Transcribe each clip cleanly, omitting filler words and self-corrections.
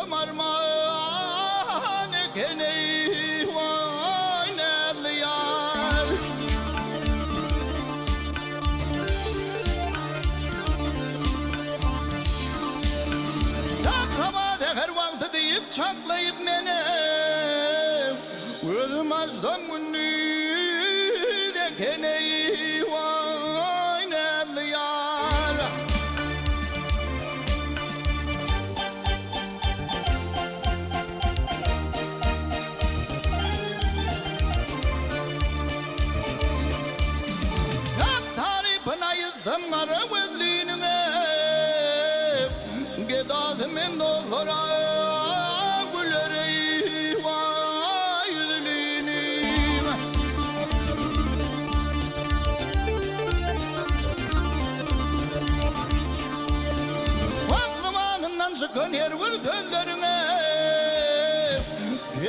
Gözüm armağan ekeni oynadı yar. Çaklamadı her vakti deyip çaklayıp beni, gözüm açtım günü ekeni oynadı yar.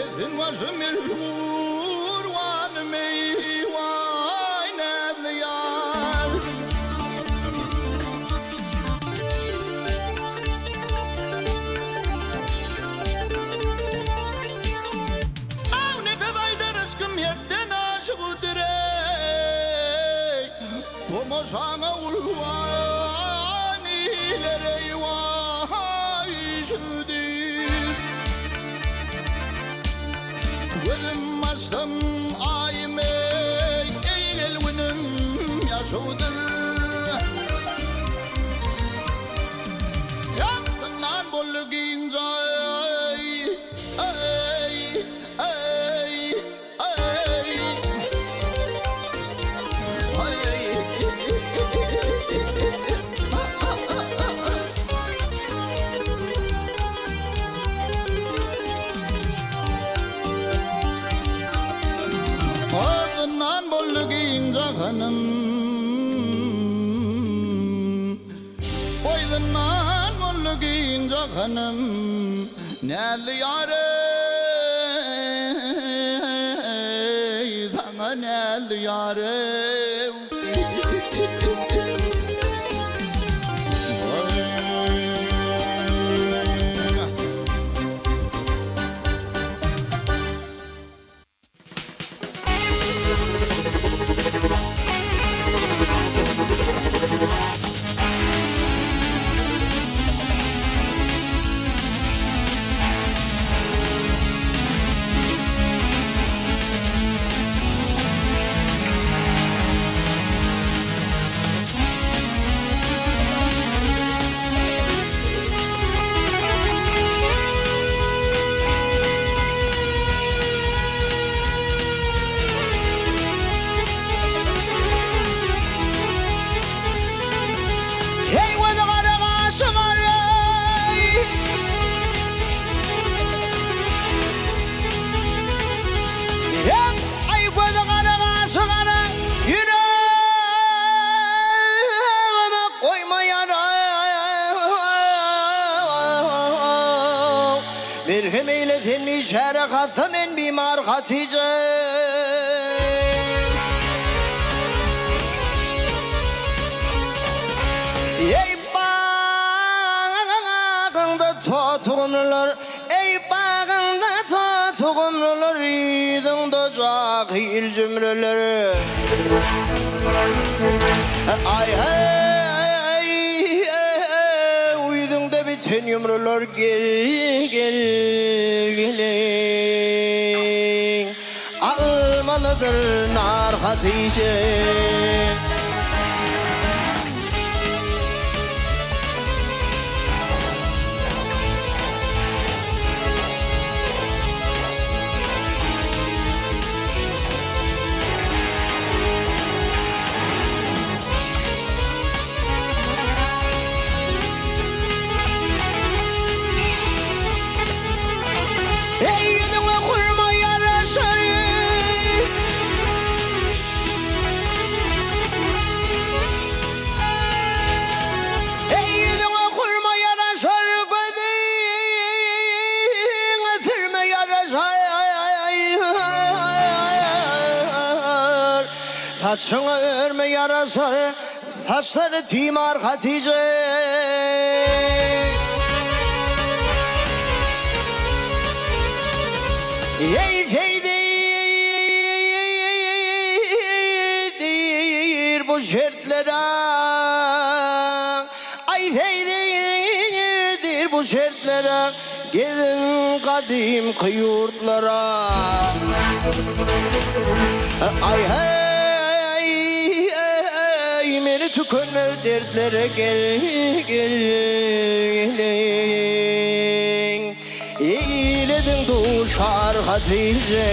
إذن وجمل الهور وانمي وين اليار أوني بضاي درسكم يدنا شبودري ومشانا والواني لري واي شدي وذمستم عايمي ايل ونم يا شودر يا فنان بولقين زاي اي اي Adnan bolluğin canım Oydan bolluğin canım Nel yare Sana nel yare Merhem eyletilmiş her kasımın bir markatıcı Ey bağında tutumlular Ey bağında tutumlular Yüzünde cahil cümleler Ay hey Yüzünde biten yumrular gelin Almalıdır nar Hatice Saçını örme yarasar Saçları timar Hatice Ey feydidir bu şertlere Ay feydidir bu şertlere Gelin kadim kıyurtlara Ay hey Beni tükönür dertlere gelin İyiledin duşar Hatice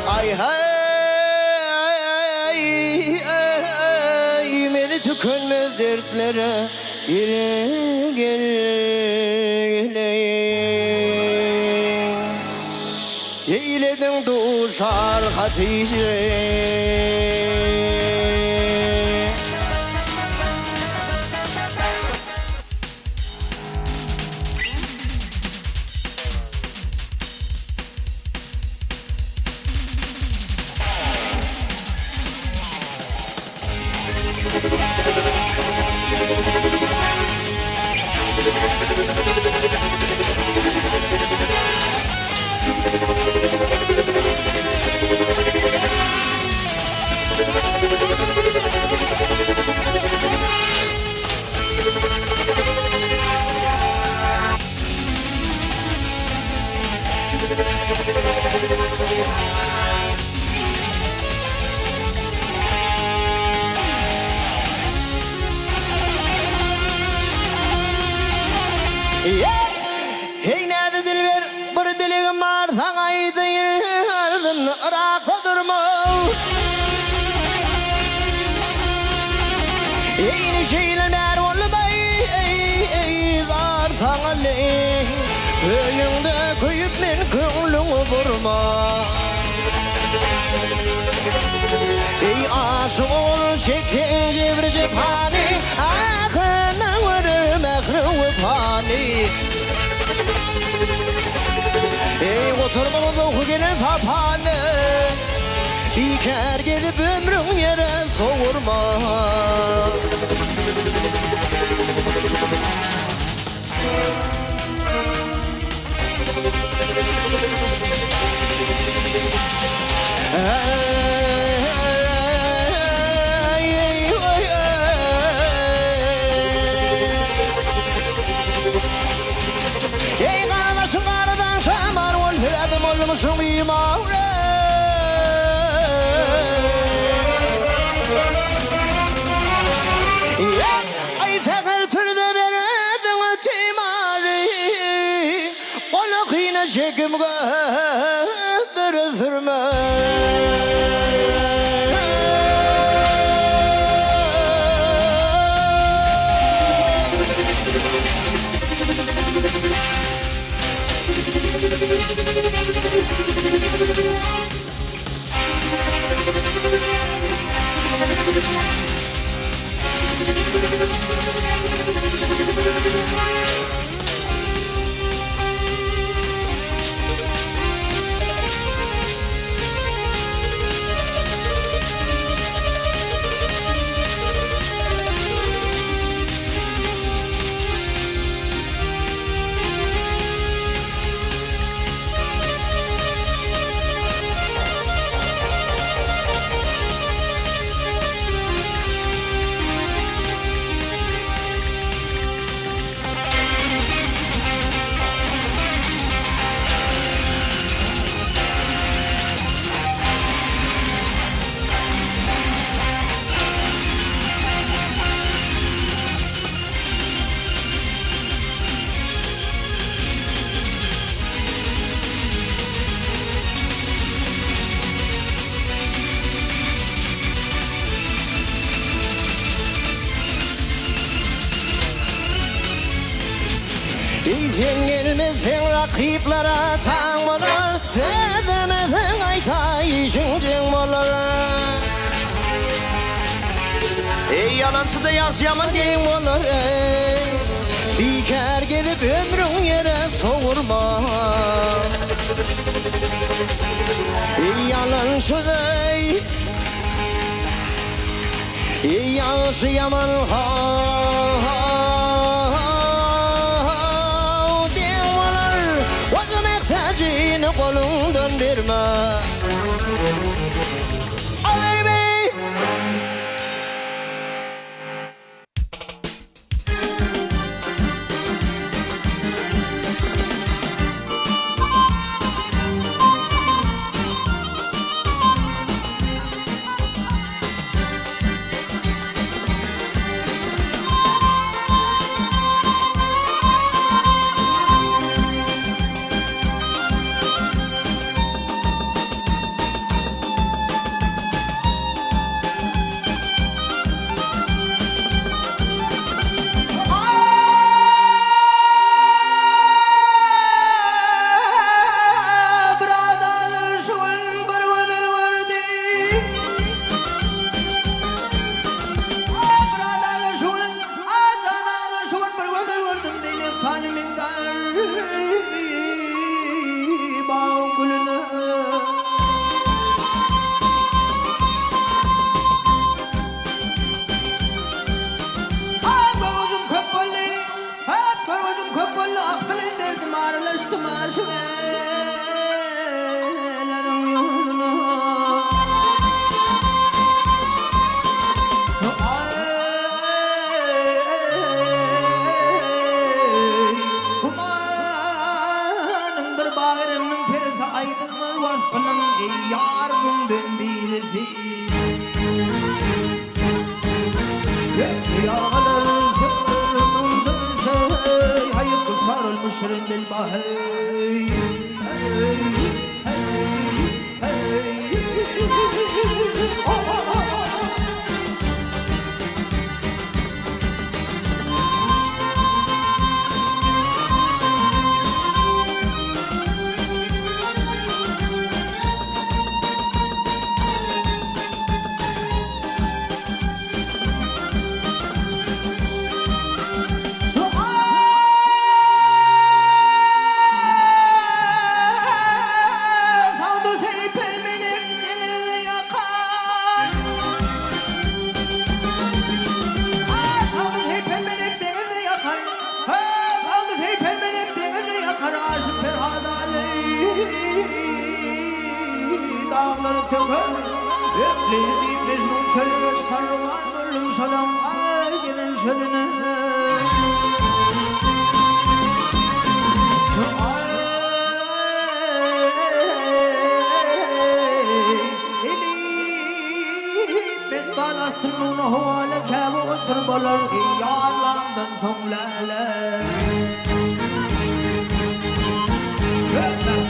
Ay hey tükenmez dertlere gele gele. Eyledin duşar Hatice. Hey nerede dilber bir dileğim var sana yedin Irak'ta durma. Yeni şeyler mer olmay zar sana le köyünde köyüp men köngülünü vurma. Ey aşık ol çekince bir cephane akına vurur mehru pani. Ey oturmalı oku gelen fathanı İker gidip ömrün yere soğurma. Ey kardeşim karıdan şamar ol Fedim olmuşum imavre. Ay fekir türde veredin timari Kolu kıyına çekim götürü sürme. Sen gelmezsen rakiplara tanmalar Dedemeden ayta işin cem olur. Ey yalancı da yaxşı yaman gen olur. Bekar gidip ömrün yere soğurma. Ey yalancı da yaxşı yaman kolundan verme. Alır bey. البحر dağları töker Repleri deyip mecnun çöllere çıkar Var ölüm salam ay giden çölüne Ben dalastın onu huvale kâve otur bolar Ýaňlandan soň lale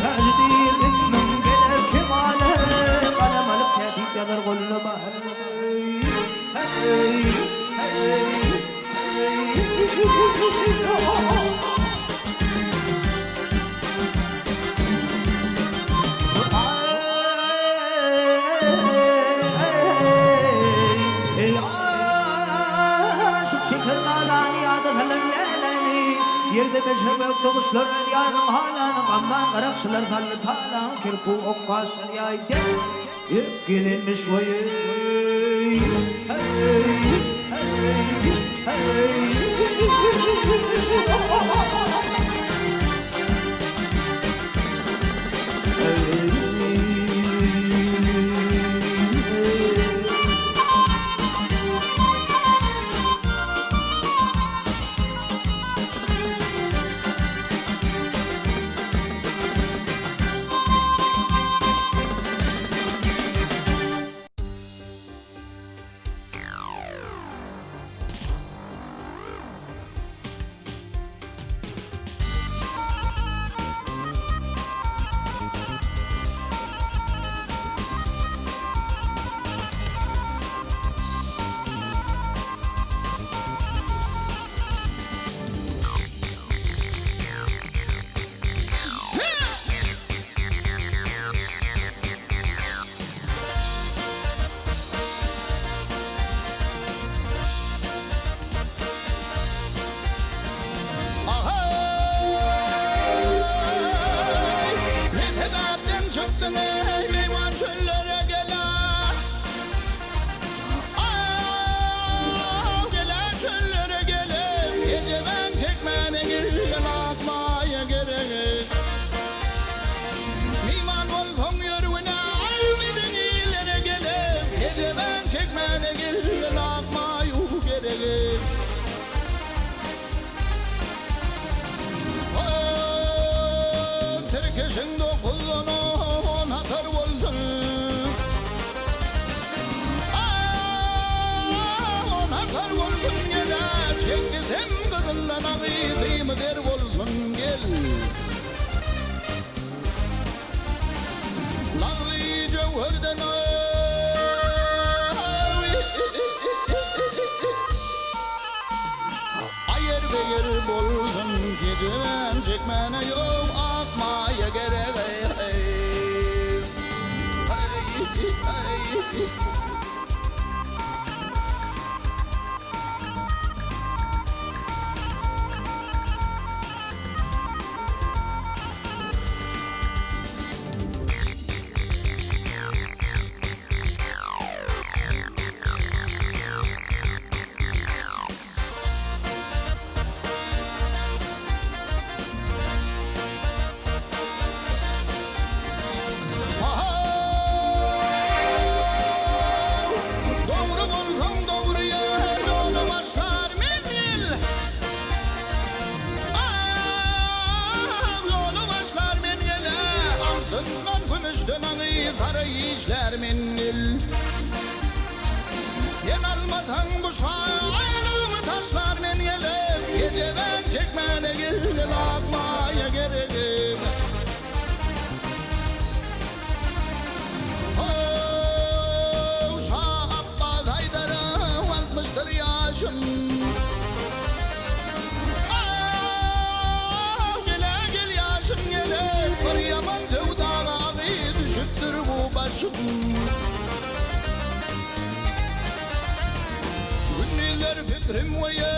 Tecdir ismin gelir kemale Kalem alıp tertip yazar golü bahar Hey, hey, Yerde beşer gök doğuşlar diyarın halanı Kamdan karakşılar kallı talan Kirpu okkaşlar yayden Hep gelinmiş vayı Hey, hey, hey Çekmene yok akmaya gerek işler minnil Yen almatan bu şaylığımı taşlar men yelem Gece ben çekmene gel akmaya gel kadrim veye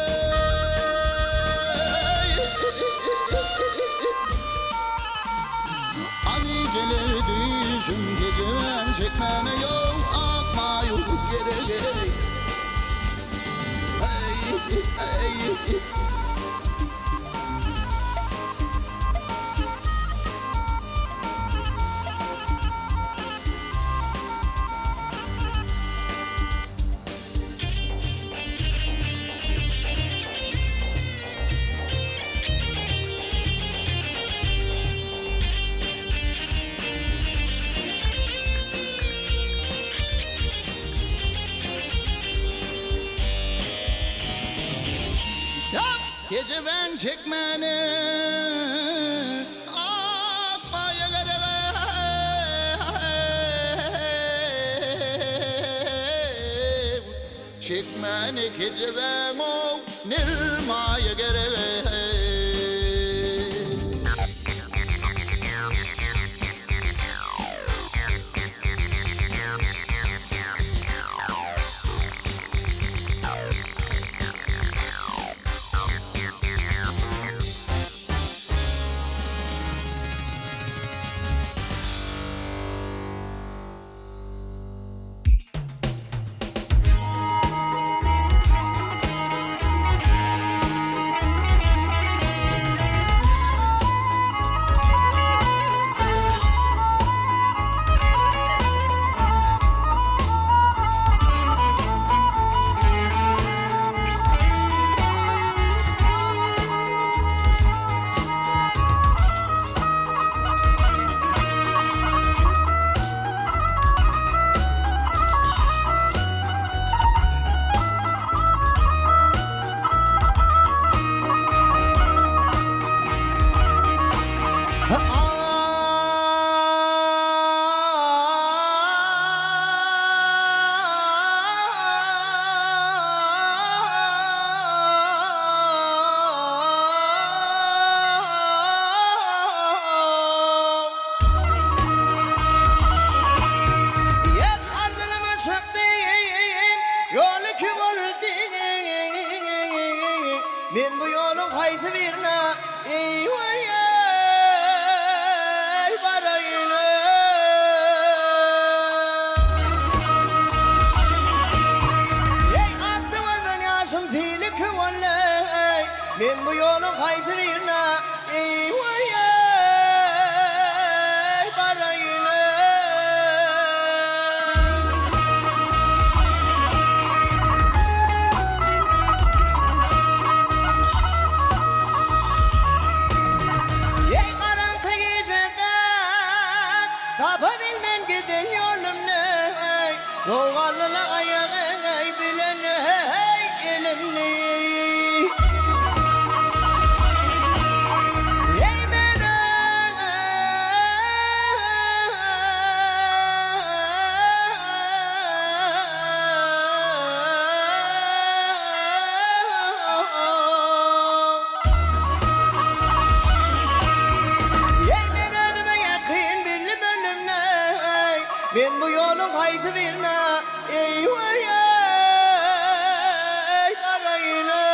Aniceler düşün gecemen çekmene yok akma yok gerek Hey hey Gece ben çekmeni akmaya gerek Çekmeni gece ben o nirmaya gerek Men bu yolun haytı birine ey vay barayını Ey aklımdan yaşım fiili kıvallay Men bu yolun haytı birine ey vay barayını Tapabilmen giden yolum ne Doğalına ayağı bilen elimni Ey beni Ben bu yolun haytı birine ey vay arayına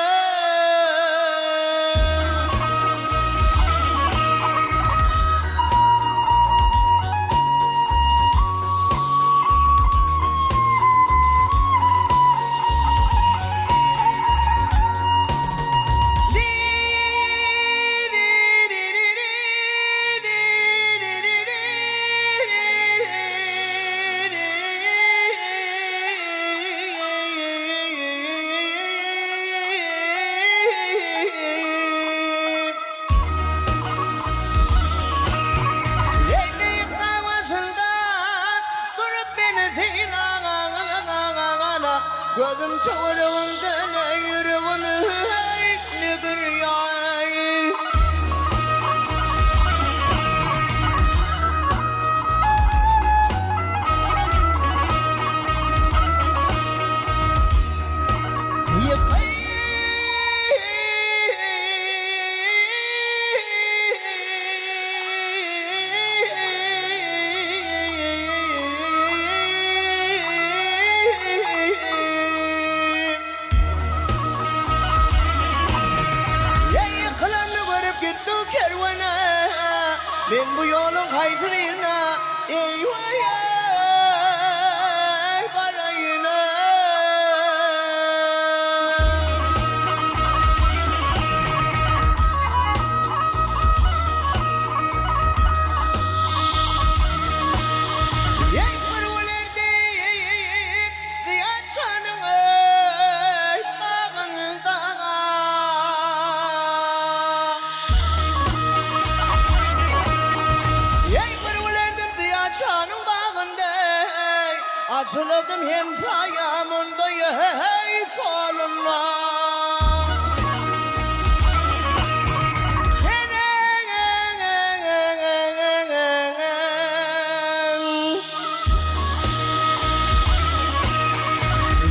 Gözüm çoğurunda yüreğini nedir yani bu yolun kaydı birine eyvah barayına. Ey kırıverdik diyaçanın ey bağında. Çanın bağında açıldım hem sayamında hey solunma.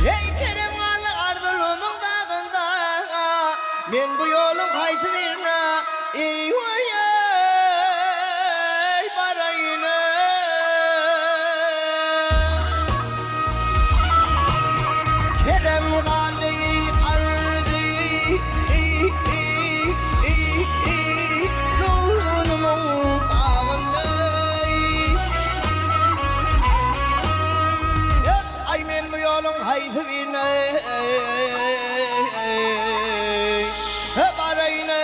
Hey Kerem Ali Ardılımın bağında men bu yolun kaydı birine eyvah barayına. Haydi birine barayına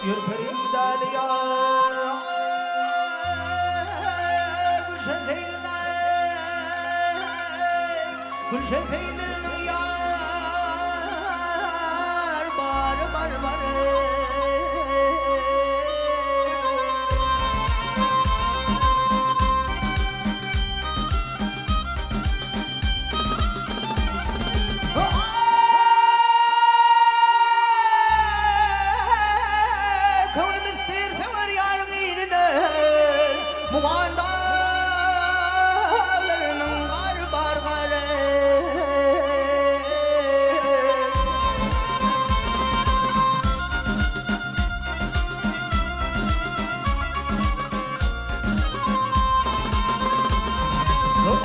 Yürperim daliya Gülşen peynirinin yar bar bar bar. Muğandalarının gar bar gare.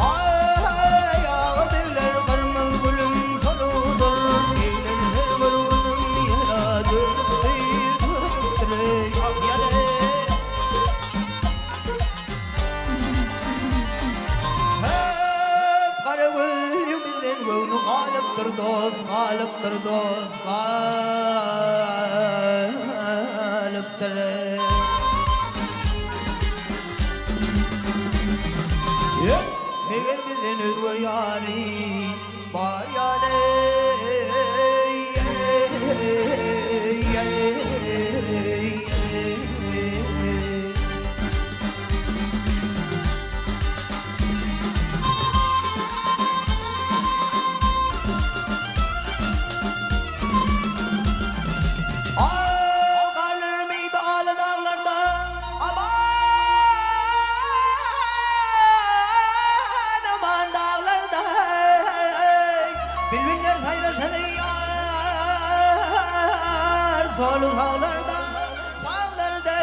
Ayağı devler kırmızı gülüm soludur. Eyler her varunum yaradır. Bir dörttüre afiyale. Kalıptır dost, kalıptır dost, kalıptır. Meğer bizden özgü yâri var yâri. Solu sağlarda, sağlarda.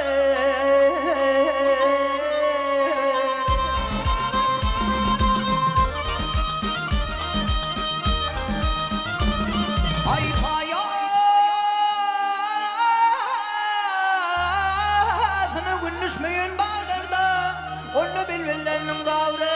Ay hayatını gündüşmeyin bağlarda, onu bilmelerinin davre.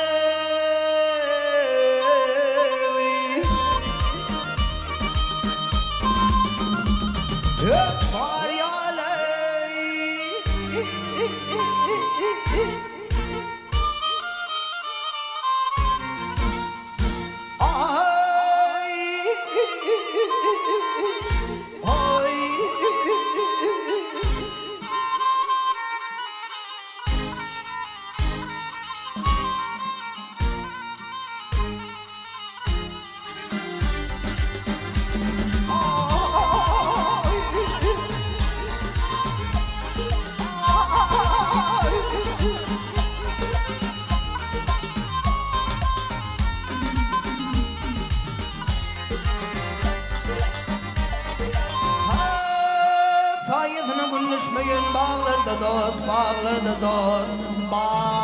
gülün bağlarda dost, bağlarda dost, bağlarda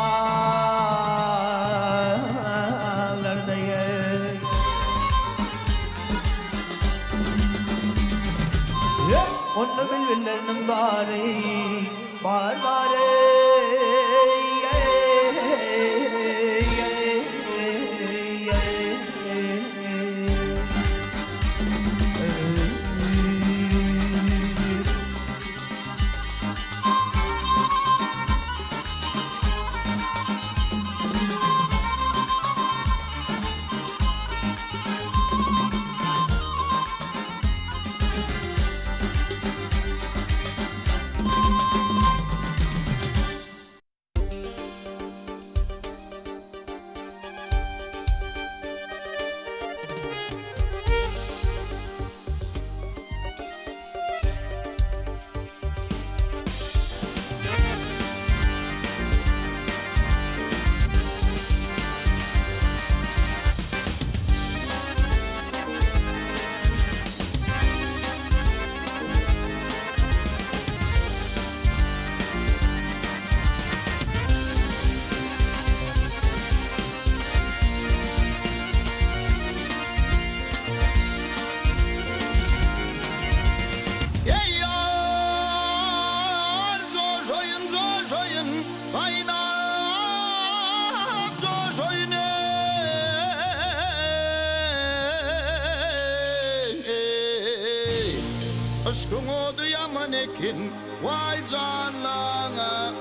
yer. Onu bülbüllerinin zarı var var aşkın oldu yaman ekin vay canına.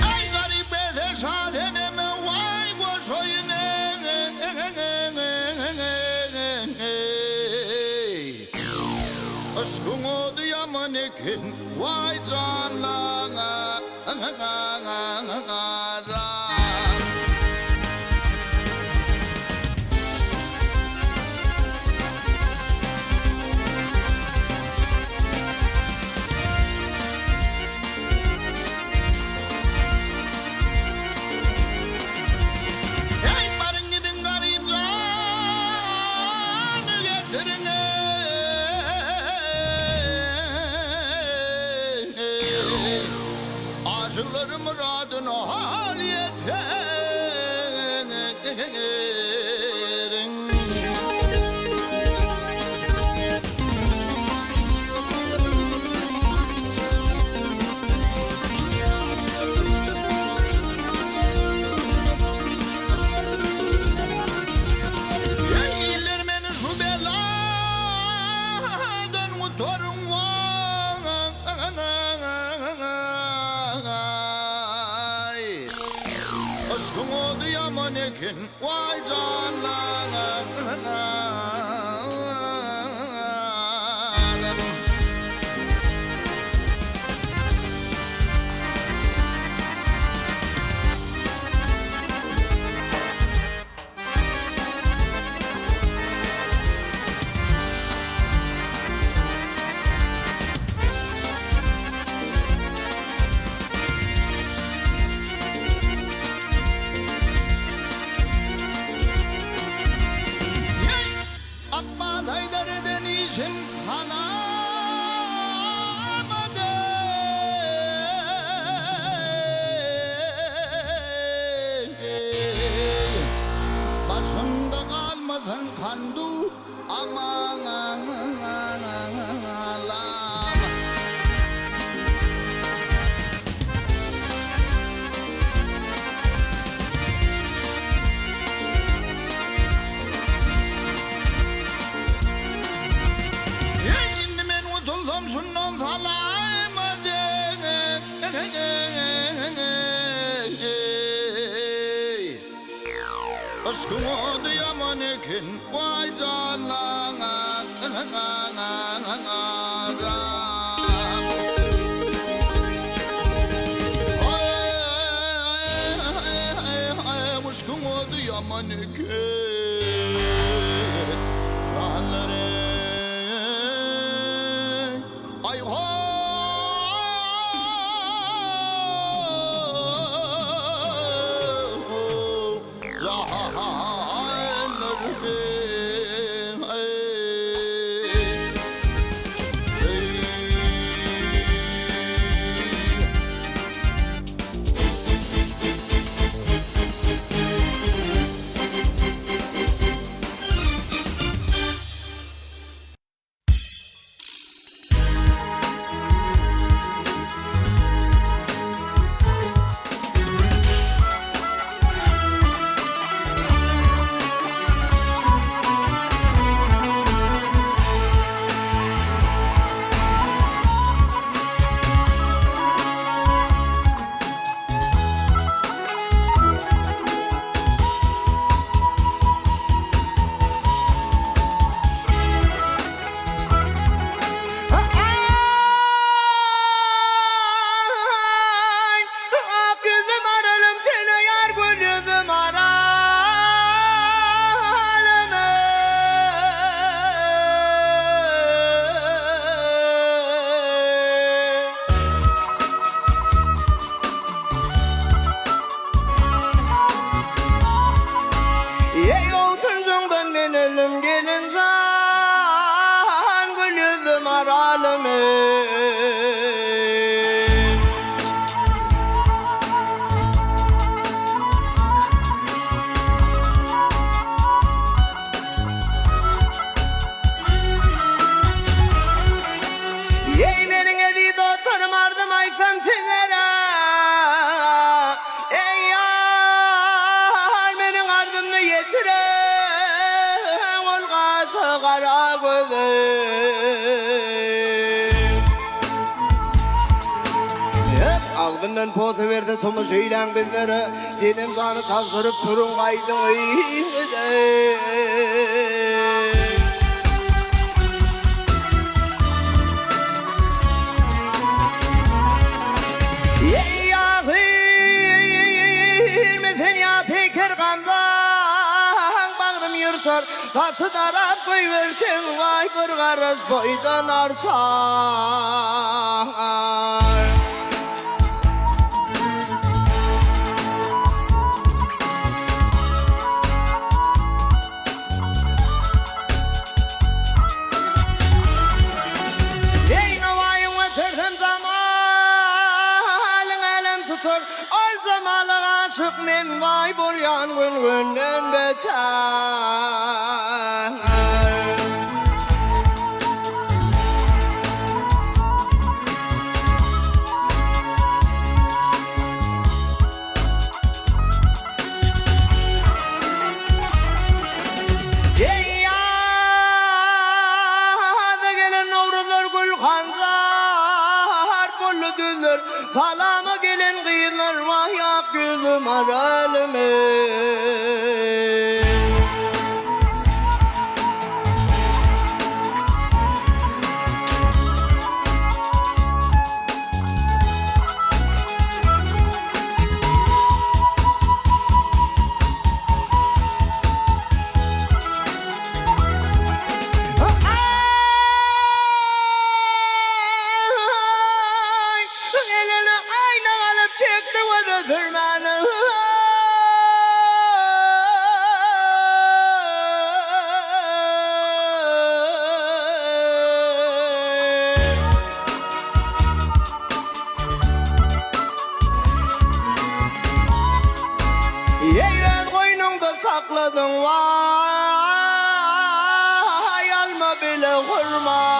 Ay garip ede şadeneme vay boş oyunu. Aşkın oldu yaman ekin vay canına. Hey barın gidin garip canı getirin. Acılarım muradına hal yeterin. Yeğiller beni şu beladan kurtarın vay. Aşkın oldu yaman ekin vay canlarım. Akbal haydar eden işim hanamadı. Başımda kalmasın kandu aman Allah'ım. Şimdi ben utuldum şundan salamadı. Aşkın oldu yaman ekin vay canlarına. Aşkın oldu yaman ekin Ay ho Ağzından potu verdi tumuş eylen bizlere. Senin kanı tazdırıp turun kaydın iyide. Ey ahir mezen ya peker kandan bağrım yırtar. Taşı taraf koyversen vay bir karış boydan artar. Ol cemalı aşık men vay bolyan günden beter. Ey ya da gelin uğradır gül kancar bollu düzdür. Kalama gelin kıyılar vahyak gözüm aralımı. Çekti ve de zırmanı. Yeğen koynunda sakladın vay alma bile hurmani.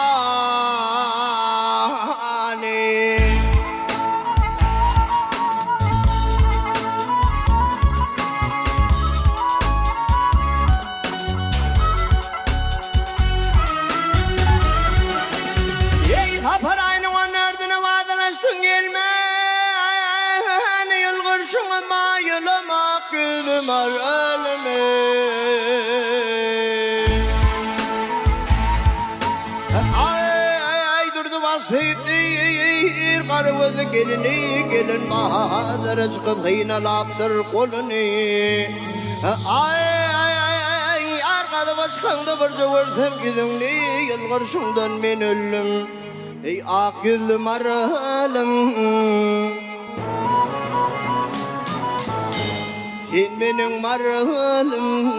Parayını onardığına vadalaştın gelme. Yılgır şunu mayılamak gülüm aralımı. Ay durdu bastıyır karıvızı gelini. Gelin bahadırı çıkıp hıynalaptır kolunu. Ay arkada başkanda bir cıvırsam gidimli. Yılgır şundan ben öldüm. Ey ak yüzlüm aralım. Sen benim maralım.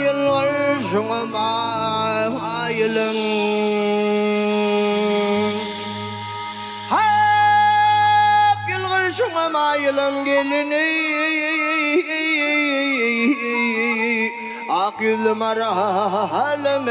Yıllar şuna bayılım. Şuna mayılım gelini. Ak yüzlüm aralım.